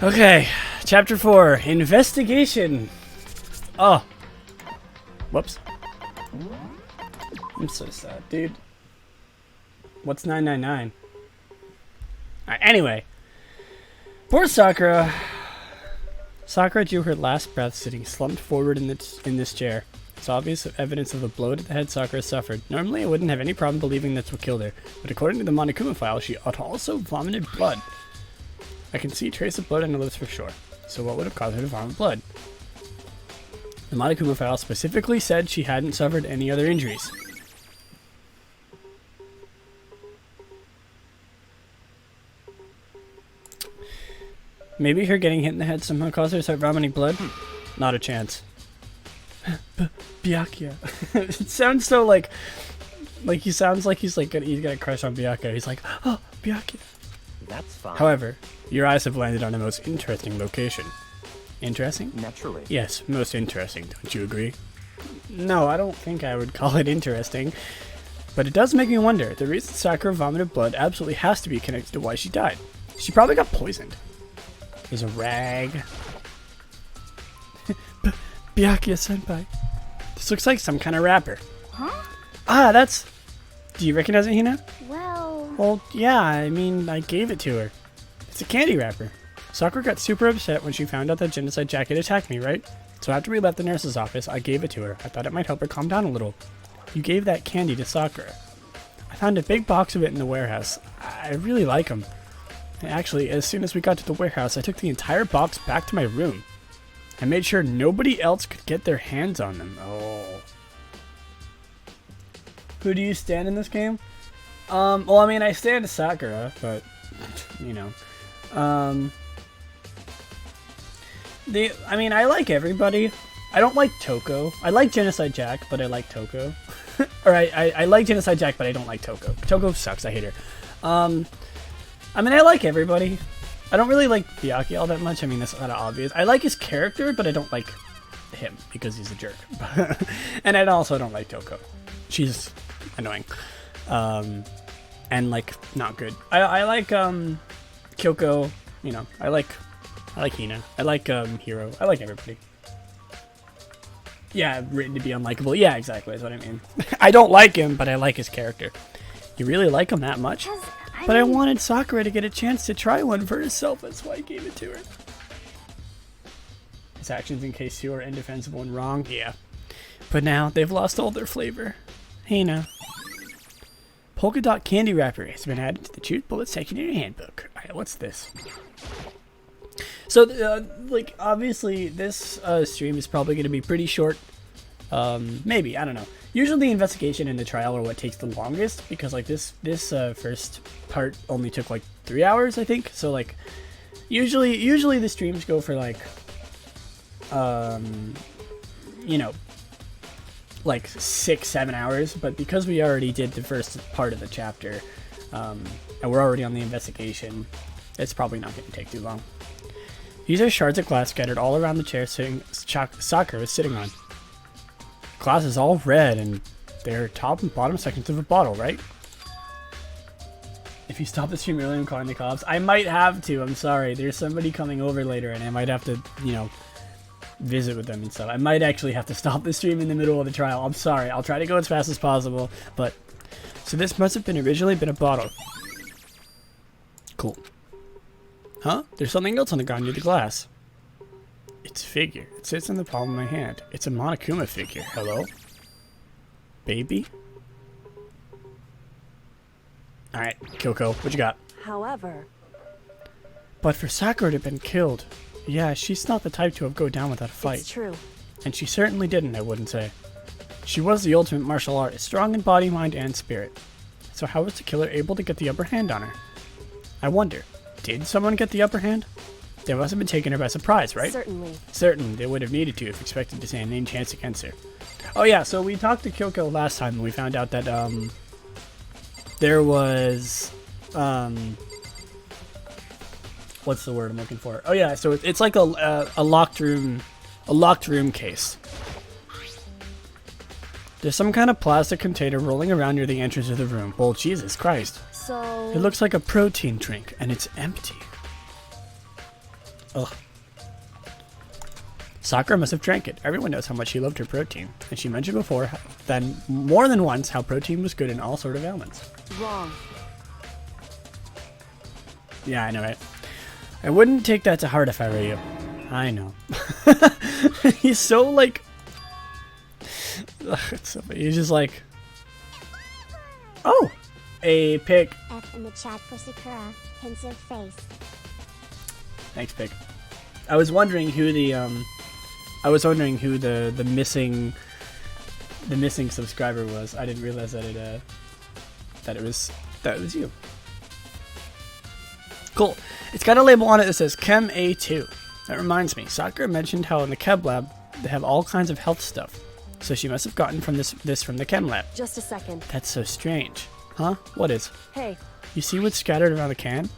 Okay, chapter 4, investigation. Oh. Whoops. I'm so sad, dude. What's 999? Alright, anyway. Poor Sakura. Sakura drew her last breath sitting slumped forward in this chair. It's obvious evidence of the blow to the head Sakura suffered. Normally I wouldn't have any problem believing that's what killed her, but according to the Monokuma file, she also vomited blood. I can see trace of blood on her lips for sure. So what would have caused her to vomit blood? The Monokuma file specifically said she hadn't suffered any other injuries. Maybe her getting hit in the head somehow caused her to start vomiting blood? Not a chance. Byakuya. It sounds so like he sounds like he's got a crush on Byakuya. He's like, oh, Byakuya. That's fine. However, your eyes have landed on a most interesting location. Interesting? Naturally. Yes, most interesting. Don't you agree? No, I don't think I would call it interesting. But it does make me wonder. The reason Sakura vomited blood absolutely has to be connected to why she died. She probably got poisoned. There's a rag. Byakuya-senpai. This looks like some kind of wrapper. Huh? Ah, that's... Do you recognize it, Hina? Well, yeah, I mean, I gave it to her. It's a candy wrapper. Sakura got super upset when she found out that Genocide Jack had attacked me, right? So after we left the nurse's office, I gave it to her. I thought it might help her calm down a little. You gave that candy to Sakura. I found a big box of it in the warehouse. I really like them. Actually, as soon as we got to the warehouse, I took the entire box back to my room. I made sure nobody else could get their hands on them. Oh. Who do you stand in this game? Well, I mean, I stand Sakura, but, you know. I mean, I like everybody. I don't like Toko. I like Genocide Jack, but I like Toko. Or I like Genocide Jack, but I don't like Toko. Toko sucks. I hate her. I mean, I like everybody. I don't really like Byakuya all that much. I mean, that's kind of obvious. I like his character, but I don't like him because he's a jerk. And I also don't like Toko. She's annoying. And like not good. I like Kyoko, you know. I like Hina. I like Hiro. I like everybody. Yeah, written to be unlikable. Yeah, exactly. That's what I mean. I don't like him, but I like his character. You really like him that much? But I wanted Sakura to get a chance to try one for herself. That's why I gave it to her. His actions in case 2 are indefensible and wrong. Yeah. But now they've lost all their flavor. Hina. Polka dot candy wrapper has been added to the Truth Bullet secondary handbook. Alright, what's this? So, like, obviously, this stream is probably going to be pretty short. Maybe, I don't know. Usually the investigation and the trial are what takes the longest, because, like, this first part only took, like, 3 hours, I think. So, like, usually the streams go for, like, you know, like 6-7 hours, but because we already did the first part of the chapter, and we're already on the investigation, it's probably not going to take too long. These are shards of glass scattered all around the chair Sakura was sitting on. Glass is all red, and they're top and bottom sections of a bottle, right? If you stop the stream early, I'm calling the cops. I might have to, I'm sorry. There's somebody coming over later, and I might have to, you know, visit with them and stuff. I might actually have to stop the stream in the middle of the trial. I'm sorry. I'll try to go as fast as possible, but... So this must have originally been a bottle. Cool. Huh? There's something else on the ground near the glass. It's a figure. It sits in the palm of my hand. It's a Monokuma figure. Hello? Baby? Alright, Kyoko, what you got? however... But for Sakura to have been killed, yeah, she's not the type to have go down without a fight. It's true. And she certainly didn't, I wouldn't say. She was the ultimate martial artist, strong in body, mind, and spirit. So how was the killer able to get the upper hand on her? I wonder, did someone get the upper hand? They must have been taking her by surprise, right? Certainly. Certainly, they would have needed to if expected to stand any chance against her. Oh yeah, so we talked to Kyoko last time and we found out that, there was, what's the word I'm looking for? Oh yeah, so it's like a locked room case. There's some kind of plastic container rolling around near the entrance of the room. Well, Jesus Christ. So... It looks like a protein drink, and it's empty. Ugh. Sakura must have drank it. Everyone knows how much she loved her protein. And she mentioned before, then more than once, how protein was good in all sort of ailments. Wrong. Yeah, I know, right? I wouldn't take that to heart if I were you. I know. He's so, like... Ugh, it's so funny. He's just like... Oh! A pig. F in the chat for Sakura. Pensive face. Thanks, pig. I was wondering who the the missing subscriber was. I didn't realize that it was you. Cool. It's got a label on it that says Chem A2. That reminds me, Sakura mentioned how in the Chem lab they have all kinds of health stuff. So she must have gotten from this from the Chem lab. Just a second. That's so strange. Huh? What is? Hey. You see what's scattered around the can?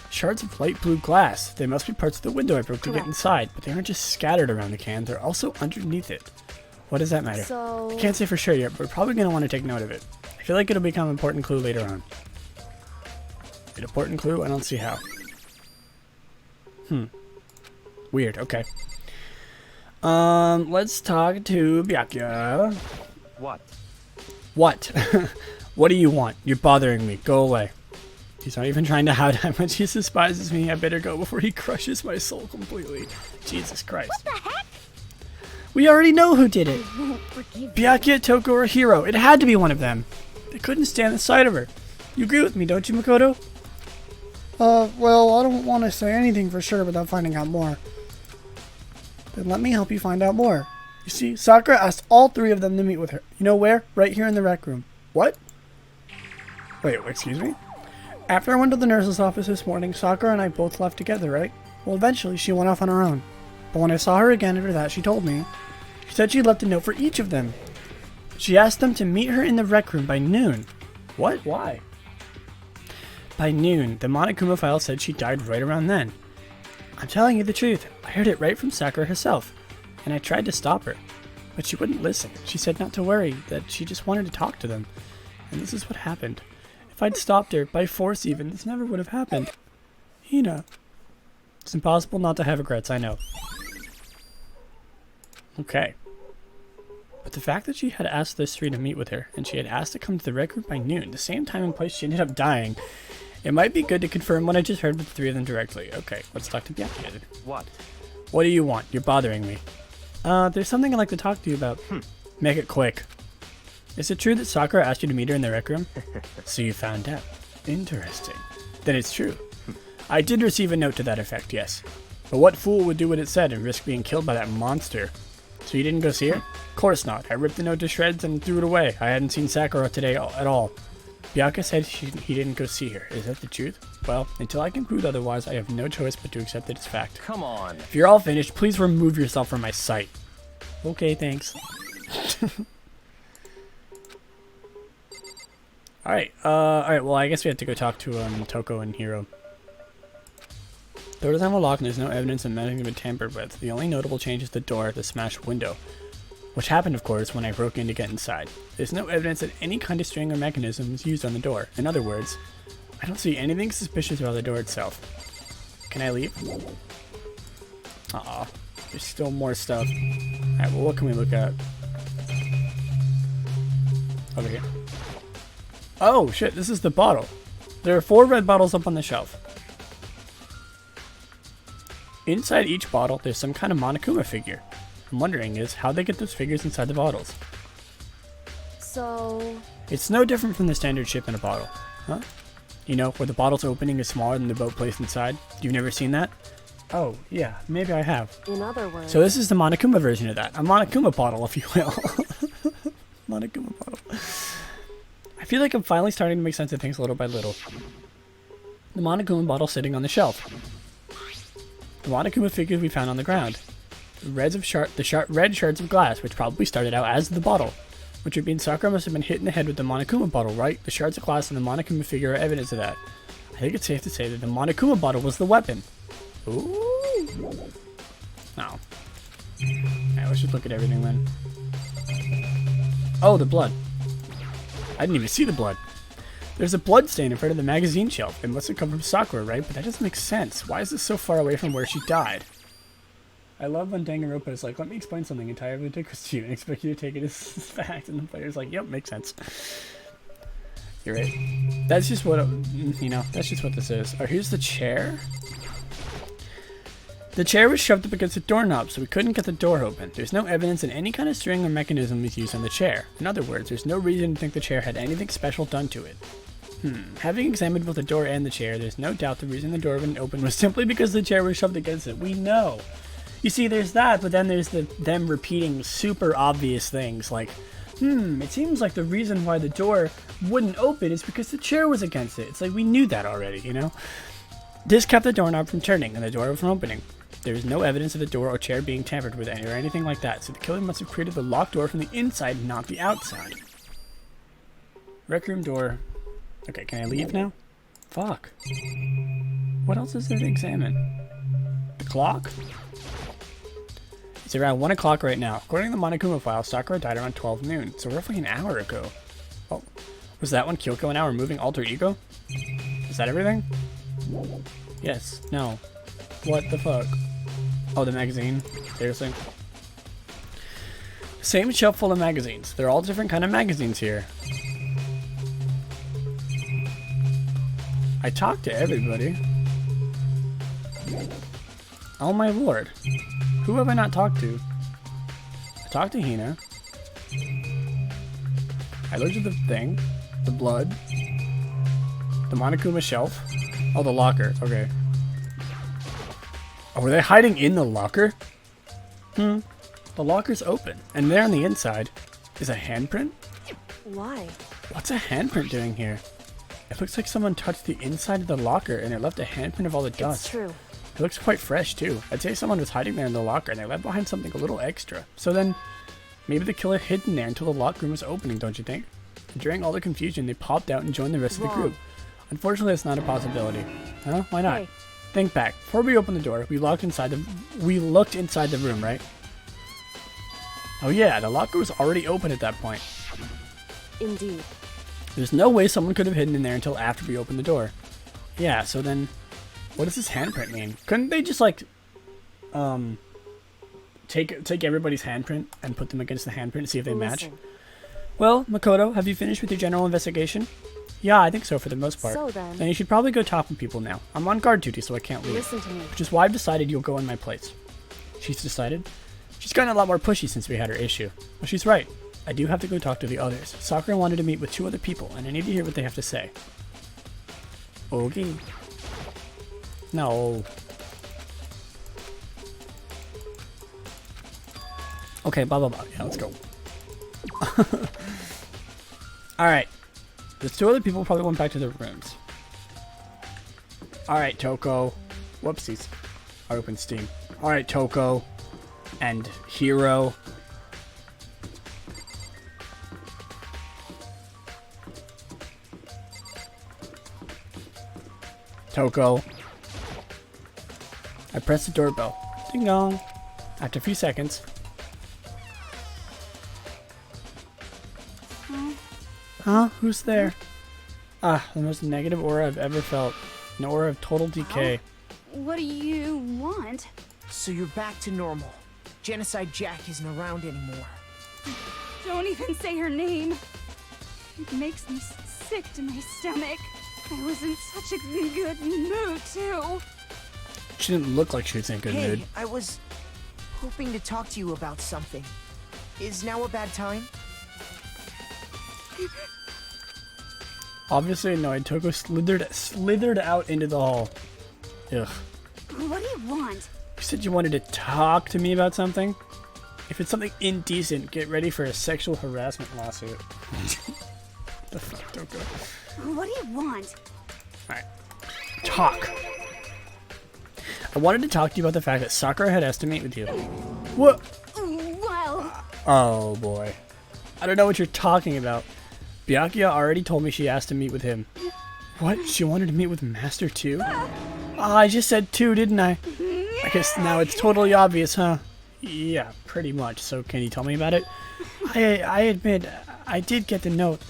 Shards of light blue glass. They must be parts of the window I broke to get inside, but they aren't just scattered around the can, they're also underneath it. What does that matter? So... I can't say for sure yet, but we're probably going to want to take note of it. I feel like it'll become an important clue later on. An important clue? I don't see how. Weird, okay. Let's talk to Byakuya. What? What? What do you want? You're bothering me. Go away. He's not even trying to hide how much he despises me. I better go before he crushes my soul completely. Jesus Christ. What the heck? We already know who did it. Forgive Byakuya, Toko, or Hiro. It had to be one of them. They couldn't stand the sight of her. You agree with me, don't you, Makoto? Well, I don't want to say anything for sure without finding out more. Then let me help you find out more. You see, Sakura asked all three of them to meet with her. You know where? Right here in the rec room. What? Wait, excuse me? After I went to the nurse's office this morning, Sakura and I both left together, right? Well, eventually she went off on her own. But when I saw her again after that, she told me. She said she left a note for each of them. She asked them to meet her in the rec room by noon. What? Why? By noon, the Monokuma file said she died right around then. I'm telling you the truth. I heard it right from Sakura herself. And I tried to stop her. But she wouldn't listen. She said not to worry, that she just wanted to talk to them. And this is what happened. If I'd stopped her, by force even, this never would have happened. Hina. It's impossible not to have regrets, I know. Okay. But the fact that she had asked those three to meet with her, and she had asked to come to the rec room by noon, the same time and place she ended up dying, it might be good to confirm what I just heard with the three of them directly. Okay, let's talk to Byakuya. What? What do you want? You're bothering me. There's something I'd like to talk to you about. Make it quick. Is it true that Sakura asked you to meet her in the rec room? So you found out. Interesting. Then it's true. I did receive a note to that effect, yes. But what fool would do what it said and risk being killed by that monster? So you didn't go see her? Of course not. I ripped the note to shreds and threw it away. I hadn't seen Sakura today at all. Byakuya said he didn't go see her. Is that the truth? Well, until I can prove otherwise, I have no choice but to accept it as fact. Come on. If you're all finished, please remove yourself from my sight. Okay, thanks. Alright, well, I guess we have to go talk to, Toko and Hiro. The doors are locked and there's no evidence of anything been tampered with. The only notable change is the door at the smashed window. Which happened, of course, when I broke in to get inside. There's no evidence that any kind of string or mechanism was used on the door. In other words, I don't see anything suspicious about the door itself. Can I leave? Aw, there's still more stuff. Alright, well, what can we look at? Over here. Oh, shit, this is the bottle. There are 4 red bottles up on the shelf. Inside each bottle, there's some kind of Monokuma figure. I'm wondering is how they get those figures inside the bottles. So... It's no different from the standard ship in a bottle. Huh? You know, where the bottle's opening is smaller than the boat placed inside? You've never seen that? Oh, yeah, maybe I have. In other words... So this is the Monokuma version of that. A Monokuma bottle, if you will. Monokuma bottle. I feel like I'm finally starting to make sense of things little by little. The Monokuma bottle sitting on the shelf. The Monokuma figures we found on the ground. Red shards of glass, which probably started out as the bottle. Which would mean Sakura must have been hit in the head with the Monokuma bottle, right? The shards of glass and the Monokuma figure are evidence of that. I think it's safe to say that the Monokuma bottle was the weapon. Ooh. Oh. Alright, let's just look at everything then. Oh, the blood. I didn't even see the blood. There's a blood stain in front of the magazine shelf. It must have come from Sakura, right? But that doesn't make sense. Why is this so far away from where she died? I love when Danganronpa is like, let me explain something entirely ridiculous to you and expect you to take it as fact. And the player's like, yep, makes sense. You're right. That's just what, that's just what this is. Oh, here's the chair. The chair was shoved up against the doorknob, so we couldn't get the door open. There's no evidence that any kind of string or mechanism was used on the chair. In other words, there's no reason to think the chair had anything special done to it. Having examined both the door and the chair, there's no doubt the reason the door wouldn't open was simply because the chair was shoved against it. We know. You see, there's that, but then there's them repeating super obvious things like, it seems like the reason why the door wouldn't open is because the chair was against it. It's like, we knew that already, you know? This kept the doorknob from turning and the door from opening. There is no evidence of the door or chair being tampered with or anything like that, so the killer must have created the locked door from the inside, not the outside. Rec room door. Okay, can I leave now? Fuck. What else is there to examine? The clock? It's around 1 o'clock right now. According to the Monokuma file, Sakura died around 12 noon, so roughly an hour ago. Oh, was that when Kyoko and I were moving alter ego? Is that everything? Yes. No. What the fuck? Oh, the magazine? Seriously? Same shelf full of magazines. They're all different kind of magazines here. I talked to everybody. Oh my lord. Who have I not talked to? I talked to Hina. I looked at the thing. The blood. The Monokuma shelf. Oh, the locker. Okay. Oh, were they hiding in the locker? The locker's open. And there on the inside is a handprint? Why? What's a handprint doing here? It looks like someone touched the inside of the locker and it left a handprint of all the dust. It's true. It looks quite fresh too. I'd say someone was hiding there in the locker and they left behind something a little extra. So then, maybe the killer hid in there until the locker room was opening, don't you think? And during all the confusion, they popped out and joined the rest of the group. Unfortunately, that's not a possibility. Huh? Why not? Hey. Think back. Before we opened the door, we looked inside the room, right? Oh yeah, the locker was already open at that point. Indeed. There's no way someone could have hidden in there until after we opened the door. Yeah, so then, what does this handprint mean? Couldn't they just like, take everybody's handprint and put them against the handprint and see if they match? Well, Makoto, have you finished with your general investigation? Yeah, I think so for the most part. So then you should probably go talk to people now. I'm on guard duty, so I can't leave. Listen to me. Which is why I've decided you'll go in my place. She's decided? She's gotten a lot more pushy since we had her issue. Well, she's right. I do have to go talk to the others. Sakura wanted to meet with 2 other people, and I need to hear what they have to say. Okay. No. Okay, blah blah blah. Yeah, let's go. Alright. The 2 other people probably went back to their rooms. Alright, Toko. Whoopsies. I opened Steam. Alright, Toko. And Hiro. Toko. I pressed the doorbell. Ding dong. After a few seconds. Huh? Who's there? Ah, the most negative aura I've ever felt. An aura of total decay. What do you want? So you're back to normal. Genocide Jack isn't around anymore. Don't even say her name. It makes me sick to my stomach. I was in such a good mood, too. She didn't look like she was in a good mood. Hey, I was hoping to talk to you about something. Is now a bad time? Obviously annoyed, Toko slithered out into the hall. Ugh. What do you want? You said you wanted to talk to me about something? If it's something indecent, get ready for a sexual harassment lawsuit. The fuck, Toko? What do you want? Alright. Talk. I wanted to talk to you about the fact that Sakura had asked to meet with you. What? Well... Oh boy. I don't know what you're talking about. Byakuya already told me she asked to meet with him. What? She wanted to meet with Master too? Ah, I just said 2, didn't I? I guess now it's totally obvious, huh? Yeah, pretty much. So can you tell me about it? I admit, I did get the note.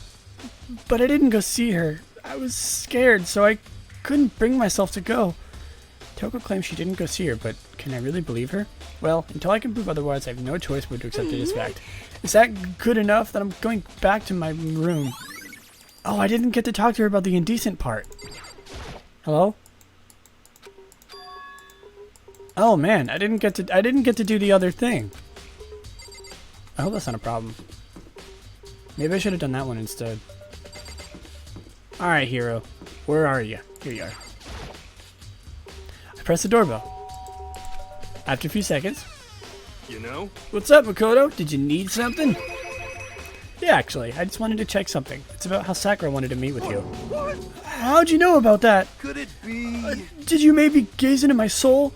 But I didn't go see her. I was scared, so I couldn't bring myself to go. Toko claims she didn't go see her, but can I really believe her? Well, until I can prove otherwise, I have no choice but to accept it as fact. Is that good enough that I'm going back to my room? Oh, I didn't get to talk to her about the indecent part. Hello? Oh man, I didn't get to do the other thing. I hope that's not a problem. Maybe I should have done that one instead. Alright, hero. Where are you? Here you are. I press the doorbell. After a few seconds. You know? What's up, Makoto? Did you need something? Yeah, actually, I just wanted to check something. It's about how Sakura wanted to meet with you. How'd you know about that? Could it be? Did you maybe gaze into my soul?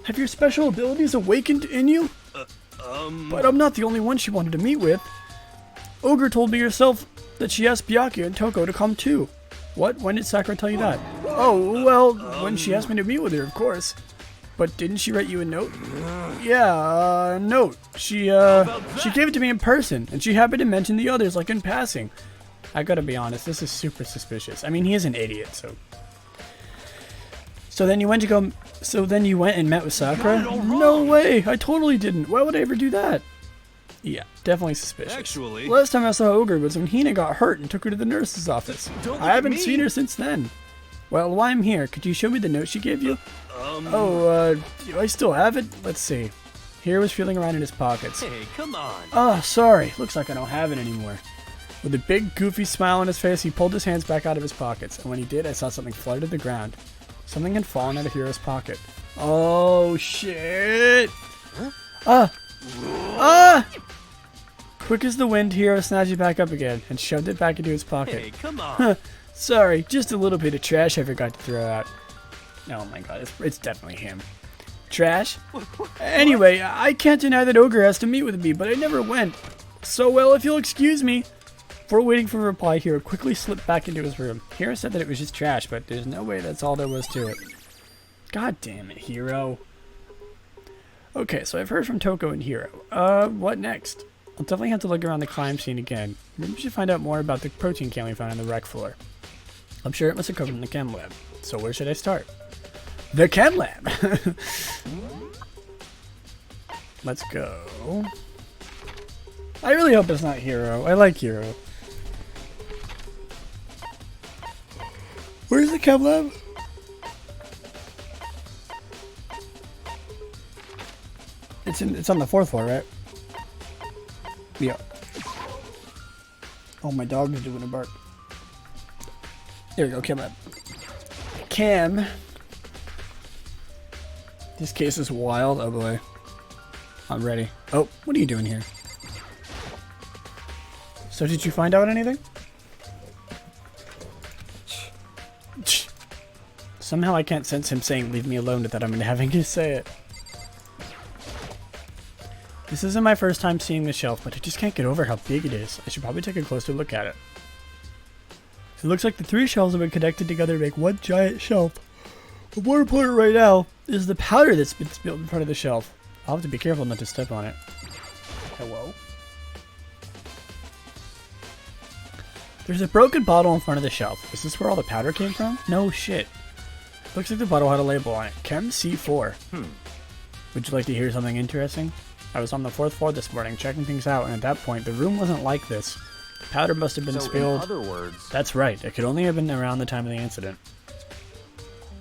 Have your special abilities awakened in you? But I'm not the only one she wanted to meet with. Ogre told me herself that she asked Byakuya and Toko to come too. What? When did Sakura tell you that? Oh, well, when she asked me to meet with her, of course. But didn't she write you a note? Yeah, a note. She gave it to me in person, and she happened to mention the others, like in passing. I gotta be honest, this is super suspicious. I mean, he is an idiot, so. So then you went and met with Sakura? No way! I totally didn't. Why would I ever do that? Yeah, definitely suspicious. Actually, Last time I saw Ogre was when Hina got hurt and took her to the nurse's office. Don't I look haven't at me. seen her since then. Well, while I'm here, could you show me the note she gave you? Do I still have it? Let's see. Hiro was feeling around in his pockets. Hey, come on. Oh, sorry. Looks like I don't have it anymore. With a big, goofy smile on his face, he pulled his hands back out of his pockets, and when he did, I saw something flutter to the ground. Something had fallen out of Hiro's pocket. Oh, shit! Quick as the wind, Hiro snatched it back up again and shoved it back into his pocket. Hey, come on. Sorry, just a little bit of trash I forgot to throw out. Oh my god, it's definitely him. Trash? Anyway, I can't deny that Ogre has to meet with me, but I never went. So, well, if you'll excuse me. Before waiting for a reply, Hiro quickly slipped back into his room. Hiro said that it was just trash, but there's no way that's all there was to it. God damn it, Hiro. Okay, so I've heard from Toko and Hiro. What next? I'll definitely have to look around the crime scene again. Maybe we should find out more about the protein can we found on the wreck floor. I'm sure it must have come from the chem lab. So where should I start? The chem lab! Let's go. I really hope it's not Hiro. I like Hiro. Where's the chem lab? It's on the 4th floor, right? Yeah. Oh, my dog is doing a bark. There we go, chem lab. Chem. This case is wild. Oh boy. I'm ready. Oh, what are you doing here? So did you find out anything? Somehow I can't sense him saying leave me alone without him having to say it. This isn't my first time seeing the shelf, but I just can't get over how big it is. I should probably take a closer look at it. It looks like the 3 shelves have been connected together to make one giant shelf. But more important right now is the powder that's been spilled in front of the shelf. I'll have to be careful not to step on it. Hello? There's a broken bottle in front of the shelf. Is this where all the powder came from? No shit. Looks like the bottle had a label on it. Chem C4. Would you like to hear something interesting? I was on the 4th floor this morning checking things out, and at that point, the room wasn't like this. The powder must have been spilled. In other words, That's right. It could only have been around the time of the incident.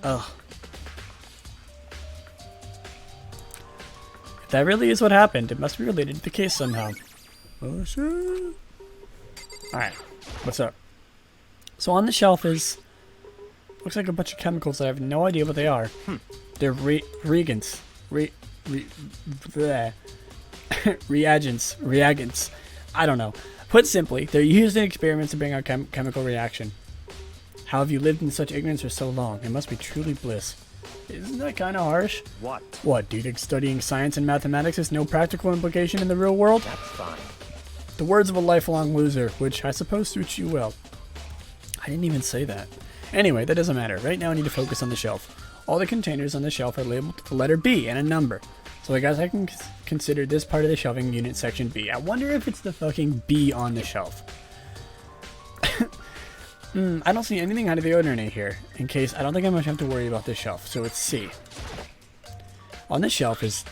Ugh. If that really is what happened, it must be related to the case somehow. Oh shit. Alright. What's up? So on the shelf is... looks like a bunch of chemicals that I have no idea what they are. They're reagents. Reagents. I don't know. Put simply, they're used in experiments to bring out chemical reaction. How have you lived in such ignorance for so long? It must be truly bliss. Isn't that kind of harsh? what? What, do you think studying science and mathematics has no practical implication in the real world? That's fine. The words of a lifelong loser, which I suppose suits you well. I didn't even say that. Anyway, that doesn't matter. Right now I need to focus on the shelf. All the containers on the shelf are labeled with the letter B and a number. So I guess I can consider this part of the shelving unit section B. I wonder if it's the fucking B on the shelf. I don't see anything out of the ordinary here. In case, I don't think I much have to worry about this shelf. So it's C. On this shelf is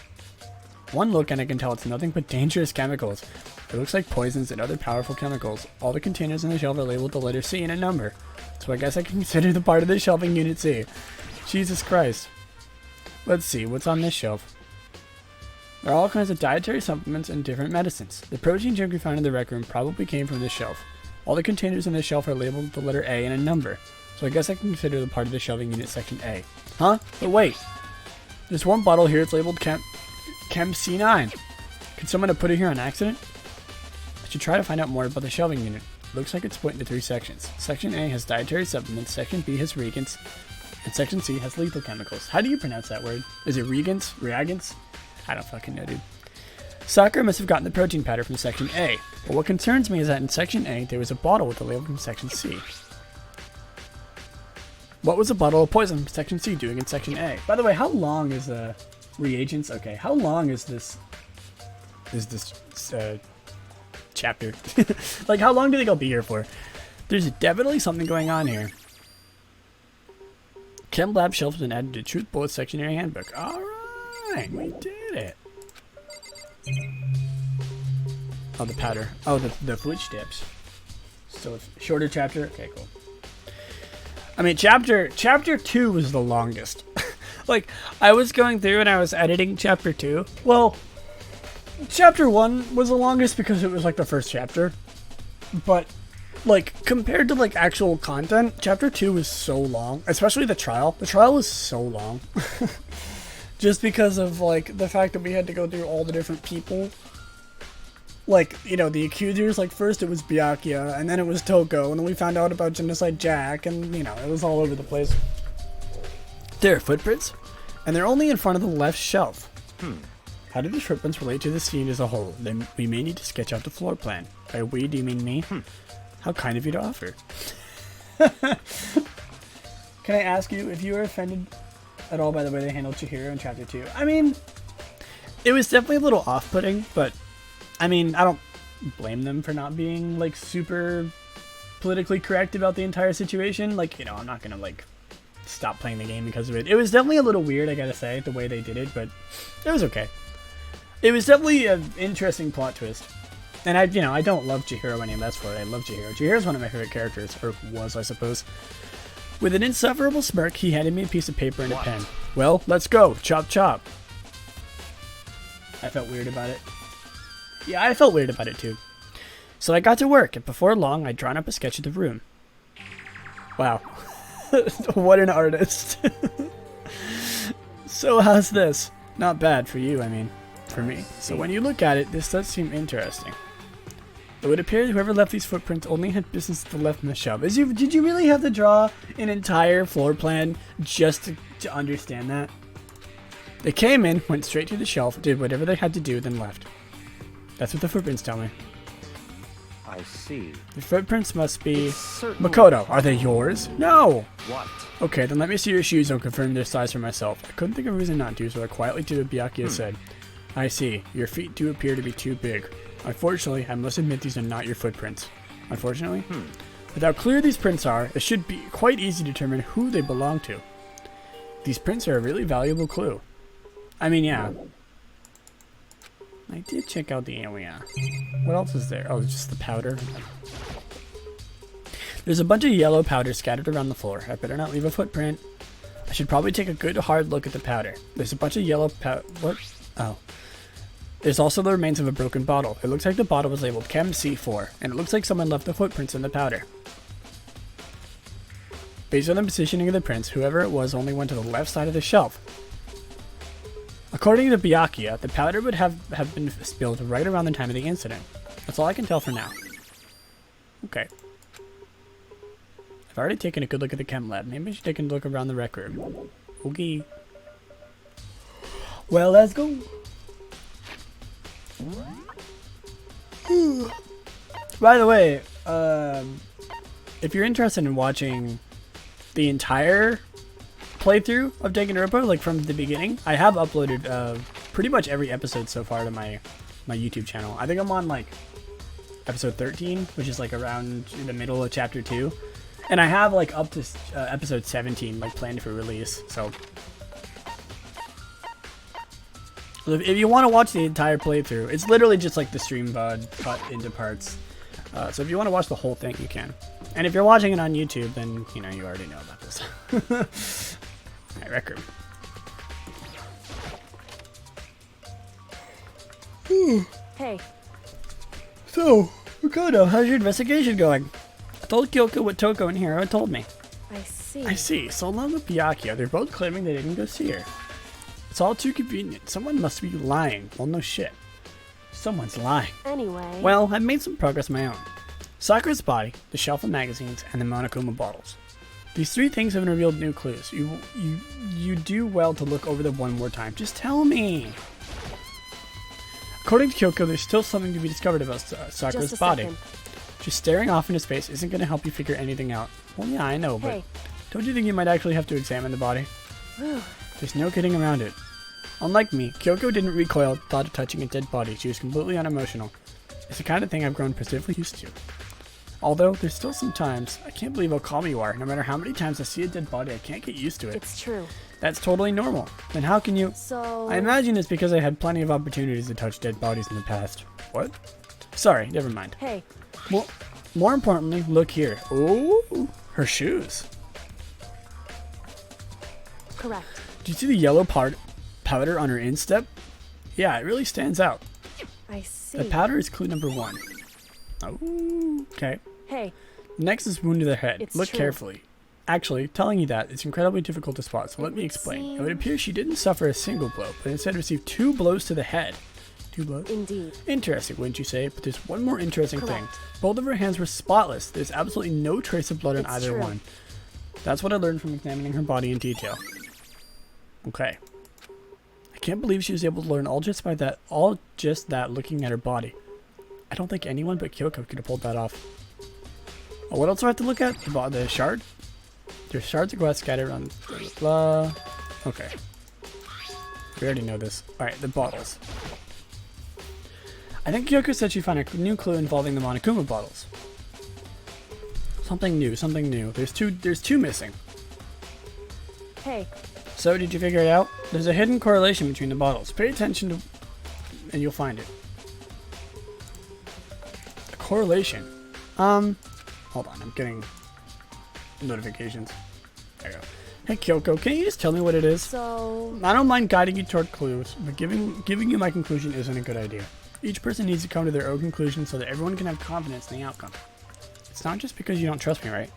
one look and I can tell it's nothing but dangerous chemicals. It looks like poisons and other powerful chemicals. All the containers on the shelf are labeled the letter C and a number. So I guess I can consider the part of the shelving unit C. Jesus Christ. Let's see, what's on this shelf? There are all kinds of dietary supplements and different medicines. The protein jug we found in the rec room probably came from this shelf. All the containers on this shelf are labeled with the letter A and a number. So I guess I can consider the part of the shelving unit section A. Huh? But wait. There's one bottle here, it's labeled Chem C9. Could someone have put it here on accident? I should try to find out more about the shelving unit. It looks like it's split into 3 sections. Section A has dietary supplements, Section B has reagents, and Section C has lethal chemicals. How do you pronounce that word? Is it reagents? Reagents? I don't fucking know, dude. Sakura must have gotten the protein powder from Section A, but what concerns me is that in Section A, there was a bottle with a label from Section C. What was a bottle of poison from Section C doing in Section A? By the way, how long is reagents? Okay, how long is this chapter? Like, how long do you think I'll be here for? There's definitely something going on here. Chem lab shelf has been added to Truth Bullet sectionary handbook. Alright, we did it. Oh, the powder. Oh, the footsteps. Still a shorter chapter? Okay, cool. I mean, chapter 2 was the longest. Like, I was going through and I was editing chapter 2. Well, chapter 1 was the longest because it was like the first chapter. But, like, compared to like actual content, chapter 2 was so long. Especially the trial. The trial was so long. Just because of like the fact that we had to go through all the different people. Like, you know, the accusers, like first it was Byakuya, and then it was Toko, and then we found out about Genocide Jack, and you know, it was all over the place. There are footprints, and they're only in front of the left shelf. How do these footprints relate to the scene as a whole? Then we may need to sketch out the floor plan. By we, do you mean me? How kind of you to offer. Can I ask you if you were offended at all by the way they handled Chihiro in chapter 2? I mean, it was definitely a little off-putting, but I mean, I don't blame them for not being like super politically correct about the entire situation. Like, you know, I'm not gonna like stop playing the game because of it. It was definitely a little weird, I gotta say, the way they did it, but it was okay. It was definitely an interesting plot twist. And I don't love Chihiro any less for it. I love Chihiro. Chihiro's one of my favorite characters, or was, I suppose. With an insufferable smirk, he handed me a piece of paper and a pen. Well, let's go. Chop chop. I felt weird about it. Yeah, I felt weird about it too. So I got to work, and before long, I'd drawn up a sketch of the room. Wow. What an artist. So how's this? Not bad for you, I mean. For me. So when you look at it, this does seem interesting. It would appear whoever left these footprints only had business to the left in the shelf. Did you really have to draw an entire floor plan just to understand that? They came in, went straight to the shelf, did whatever they had to do, then left. That's what the footprints tell me. I see. The footprints must be... Makoto, are they yours? No! What? Okay, then let me see your shoes and confirm their size for myself. I couldn't think of a reason not to, so I quietly did what Byakuya said. I see. Your feet do appear to be too big. Unfortunately, I must admit these are not your footprints. Unfortunately? With how clear these prints are, it should be quite easy to determine who they belong to. These prints are a really valuable clue. I mean, yeah. I did check out the area. What else is there? Oh, it's just the powder. There's a bunch of yellow powder scattered around the floor. I better not leave a footprint. I should probably take a good hard look at the powder. There's a bunch of yellow what? Oh. There's also the remains of a broken bottle. It looks like the bottle was labeled Chem C4, and it looks like someone left the footprints in the powder. Based on the positioning of the prints, whoever it was only went to the left side of the shelf. According to Byakuya, the powder would have been spilled right around the time of the incident. That's all I can tell for now. Okay. I've already taken a good look at the chem lab. Maybe I should take a look around the rec room. Okay. Well, let's go. By the way, if you're interested in watching the entire playthrough of Danganronpa, like from the beginning, I have uploaded pretty much every episode so far to my YouTube channel. I think I'm on like episode 13, which is like around in the middle of chapter 2. And I have like up to episode 17 like planned for release. So if you want to watch the entire playthrough, it's literally just like the stream VOD cut into parts. So if you want to watch the whole thing, you can. And if you're watching it on YouTube, then you know you already know about this. Alright, record. Hey, So, Ricardo, how's your investigation going? I told Kyoko what Toko and Hiro told me. I see. I see. So along with Byakuya, they're both claiming they didn't go see her. It's all too convenient. Someone must be lying. Well, no shit. Someone's lying. Anyway. Well, I've made some progress of my own. Sakura's body, the shelf of magazines, and the Monokuma bottles. These three things have revealed new clues. You do well to look over them one more time. Just tell me. According to Kyoko, there's still something to be discovered about Sakura's Just a body. second. Just staring off into space isn't going to help you figure anything out. Well, yeah, I know, but Hey. don't you think you might actually have to examine the body? Whew. There's no getting around it. Unlike me, Kyoko didn't recoil at the thought of touching a dead body. She was completely unemotional. It's the kind of thing I've grown specifically used to. Although, there's still some times, I can't believe how calm you are. No matter how many times I see a dead body, I can't get used to it. It's true. That's totally normal. Then how can you... So. I imagine it's because I had plenty of opportunities to touch dead bodies in the past. What? Sorry, never mind. Hey, Well, more importantly, look here. Ooh, her shoes. correct. Do you see the yellow powder on her instep? Yeah, it really stands out. I see. The powder is clue number 1. Oh, okay. Hey, Next is wound to the head. It's Look true. carefully. Actually, telling you that, it's incredibly difficult to spot, so let me would explain. It seem- would appear she didn't suffer a single blow, but instead received 2 blows to the head. 2 blows? indeed. Interesting, wouldn't you say? But there's one more interesting thing. Correct. Both of her hands were spotless. There's absolutely no trace of blood on It's either true. one. That's what I learned from examining her body in detail. Okay. I can't believe she was able to learn all just that looking at her body. I don't think anyone but Kyoko could have pulled that off. Oh, what else do I have to look at? The shard? There's shards of glass scattered around. Blah. Okay. We already know this. Alright, the bottles. I think Kyoko said she found a new clue involving the Monokuma bottles. Something new, something new. There's two missing. Hey, So, did you figure it out? There's a hidden correlation between the bottles. Pay attention to... and you'll find it. A correlation. Hold on, I'm getting notifications. There you go. Hey Kyoko, can you just tell me what it is? so. I don't mind guiding you toward clues, but giving you my conclusion isn't a good idea. Each person needs to come to their own conclusion so that everyone can have confidence in the outcome. It's not just because you don't trust me, right?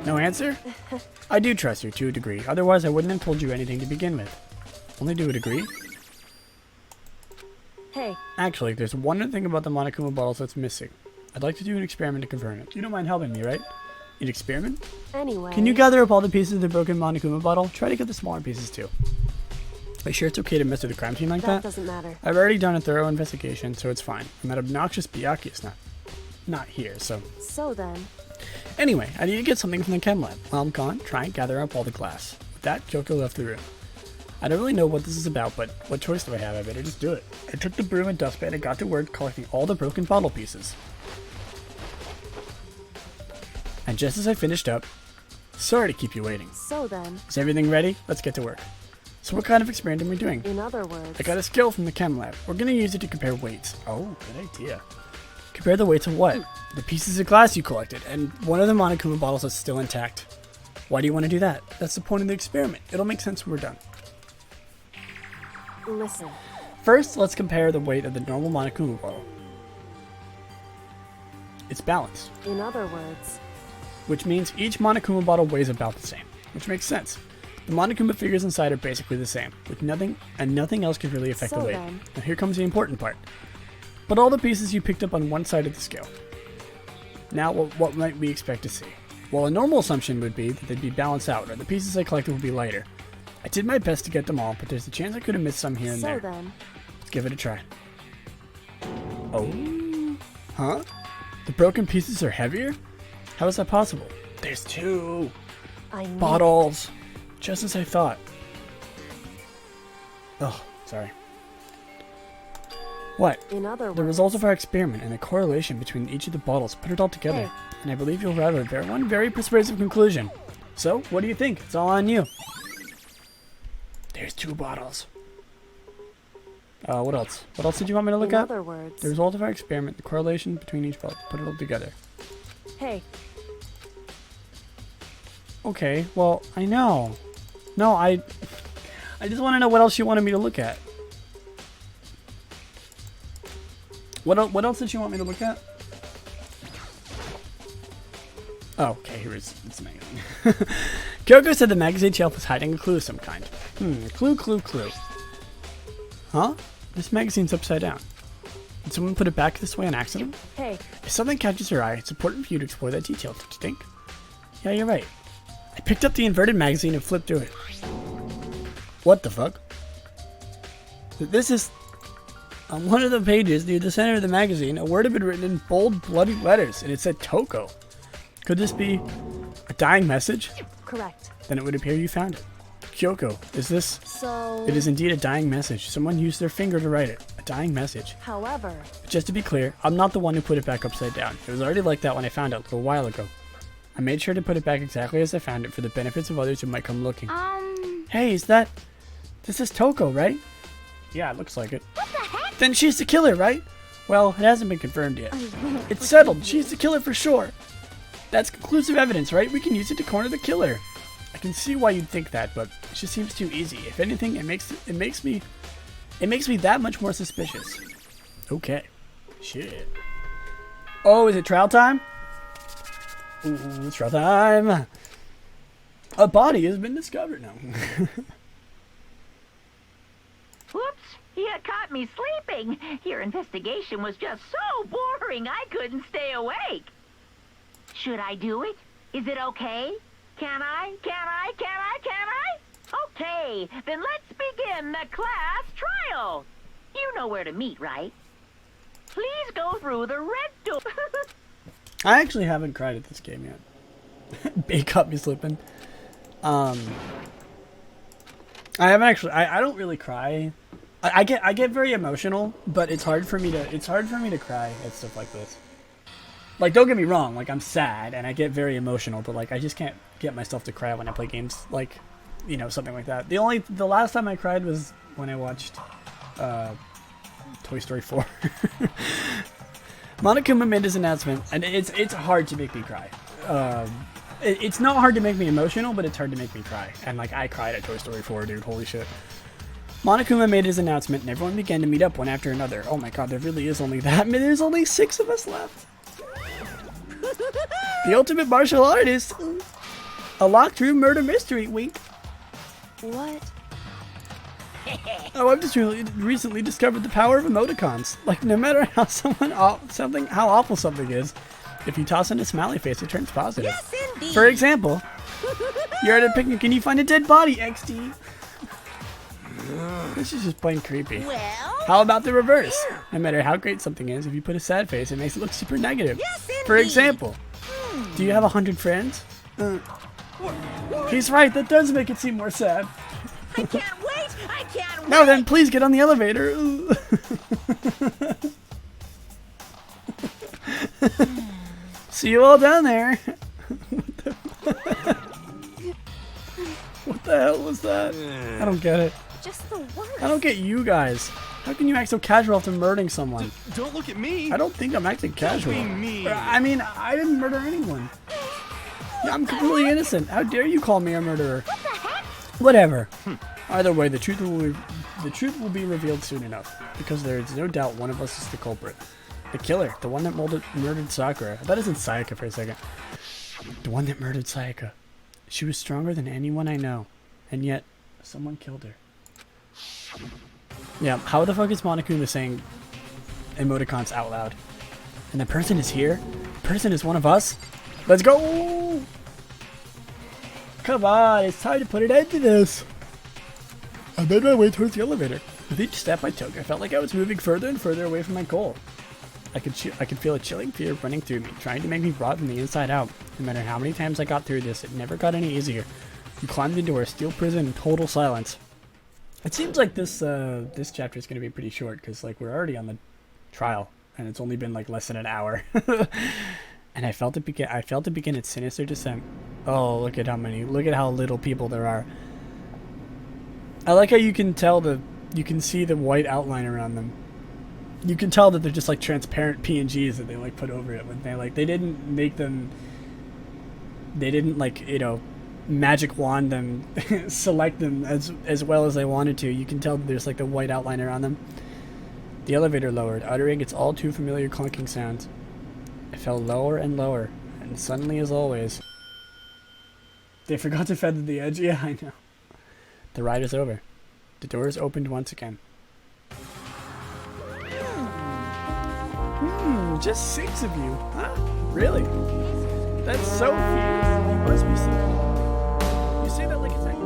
No answer? I do trust you to a degree, otherwise I wouldn't have told you anything to begin with. Only to a degree? Hey, Actually, there's one other thing about the Monokuma bottles that's missing. I'd like to do an experiment to confirm it. You don't mind helping me, right? An experiment? anyway. Can you gather up all the pieces of the broken Monokuma bottle? Try to get the smaller pieces too. Are you sure it's okay to mess with the crime scene like That that? doesn't matter. I've already done a thorough investigation, so it's fine. And that obnoxious Byakuya's not here, so... So then. Anyway, I need to get something from the chem lab. While I'm gone, try and gather up all the glass. With that, Kyoko left the room. I don't really know what this is about, but what choice do I have? I better just do it. I took the broom and dustpan and got to work collecting all the broken bottle pieces. And just as I finished up... Sorry to keep you waiting. So then. Is everything ready? Let's get to work. So what kind of experiment are we doing? In other words. I got a skill from the chem lab. We're gonna use it to compare weights. Oh, good idea. Compare the weights of what? The pieces of glass you collected, and one of the Monokuma bottles that's still intact. Why do you want to do that? That's the point of the experiment. It'll make sense when we're done. Listen. First, let's compare the weight of the normal Monokuma bottle. It's balanced, In other words. which means each Monokuma bottle weighs about the same, which makes sense. The Monokuma figures inside are basically the same, with nothing else can really affect the So weight. then. Now here comes the important part. Put all the pieces you picked up on one side of the scale. Now, what might we expect to see? Well, a normal assumption would be that they'd be balanced out, or the pieces I collected would be lighter. I did my best to get them all, but there's a chance I could have missed some here and So there. then. Let's give it a try. Oh? Huh? The broken pieces are heavier? How is that possible? There's 2 I knew. bottles. Just as I thought. Oh, sorry. What? In other words, The results of our experiment and the correlation between each of the bottles put it all together. Hey. And I believe you'll arrive at one very persuasive conclusion. So, what do you think? It's all on you. There's 2 bottles. What else? What else did you want me to look in at? other words, The result of our experiment, the correlation between each bottle. Put it all together. hey, Okay, well, I know. No, I just want to know what else you wanted me to look at. What else did you want me to look at? Oh, okay, here it's magazine. Kyoko said the magazine shelf was hiding a clue of some kind. Clue. Huh? This magazine's upside down. Did someone put it back this way on accident? hey, If something catches your eye, it's important for you to explore that detail, don't you think? Yeah, you're right. I picked up the inverted magazine and flipped through it. What the fuck? This is... On one of the pages near the center of the magazine, a word had been written in bold, bloody letters, and it said Toko. Could this be a dying message? correct. Then it would appear you found it. Kyoko, is this... So, It is indeed a dying message. Someone used their finger to write it. A dying message. however, But just to be clear, I'm not the one who put it back upside down. It was already like that when I found it a little while ago. I made sure to put it back exactly as I found it for the benefits of others who might come looking. Hey, this is Toko, right? Yeah, it looks like it. What the heck? Then she's the killer, right? Well, it hasn't been confirmed yet. It's settled. She's the killer for sure. That's conclusive evidence, right? We can use it to corner the killer. I can see why you'd think that, but it just seems too easy. If anything, it makes me that much more suspicious. Okay. Shit. Oh, is it trial time? Ooh, it's trial time. A body has been discovered now. Whoops! You caught me sleeping. Your investigation was just so boring I couldn't stay awake. Should I do it? Is it okay? Can I? Okay, then let's begin the class trial. You know where to meet, right? Please go through the red door. I actually haven't cried at this game yet. They caught me slipping. I haven't actually. I don't really cry. I get very emotional, but it's hard for me to cry at stuff like this. Like, don't get me wrong. Like, I'm sad and I get very emotional, but like I just can't get myself to cry when I play games like, you know, something like that. The last time I cried was when I watched Toy Story 4. Monokuma made his announcement, and it's hard to make me cry. It's not hard to make me emotional, but it's hard to make me cry. And like, I cried at Toy Story 4, dude. Holy shit. Monokuma made his announcement, and everyone began to meet up one after another. Oh my god, there really is only that many. There's only 6 of us left. The ultimate martial artist. A locked room murder mystery. Wink. what? Oh, I've just recently discovered the power of emoticons. Like, no matter how how awful something is, if you toss in a smiley face, it turns positive. Yes, indeed. For example, you're at a picnic and you find a dead body, XD. This is just plain creepy. Well, How about the reverse? No matter how great something is, if you put a sad face, it makes it look super negative. yes, indeed. For example, do you have 100 friends? He's right, that does make it seem more sad. I can't wait. I can't wait. Now then, please get on the elevator. See you all down there. What the hell was that? I don't get it. Just the worst. I don't get you guys. How can you act so casual after murdering someone? Don't look at me. I don't think I'm acting casual. Be mean. I mean, I didn't murder anyone. Yeah, I'm completely innocent. How dare you call me a murderer? What the heck? Whatever. Either way, the truth will be revealed soon enough, because there is no doubt one of us is the culprit. The killer, the one that murdered Sakura. I thought it was in Sayaka for a second. The one that murdered Sayaka. She was stronger than anyone I know, and yet someone killed her. Yeah, how the fuck is Monokuma saying emoticons out loud? And the person is here? The person is one of us? Let's go! Come on, it's time to put an end to this. I made my way towards the elevator. With each step I took, I felt like I was moving further and further away from my goal. I could feel a chilling fear running through me, trying to make me rot from the inside out. No matter how many times I got through this, it never got any easier. You climbed the door, steel prison, in total silence. It seems like this this chapter is going to be pretty short because like we're already on the trial and it's only been like less than an hour. And I felt it begin its sinister descent. Oh, look at how little people there are. I like how you can see the white outline around them. You can tell that they're just like transparent PNGs that they like put over it when they didn't make them. They didn't like, you know, magic wand them, select them as well as they wanted to. You can tell that there's like the white outline around them. The elevator lowered, uttering its all too familiar clunking sounds. It fell lower and lower, and suddenly, as always, they forgot to feather the edge. Yeah, I know. The ride is over. The doors opened once again. Just 6 of you, huh? Really? That's so few. You must be so. You say that like it's like.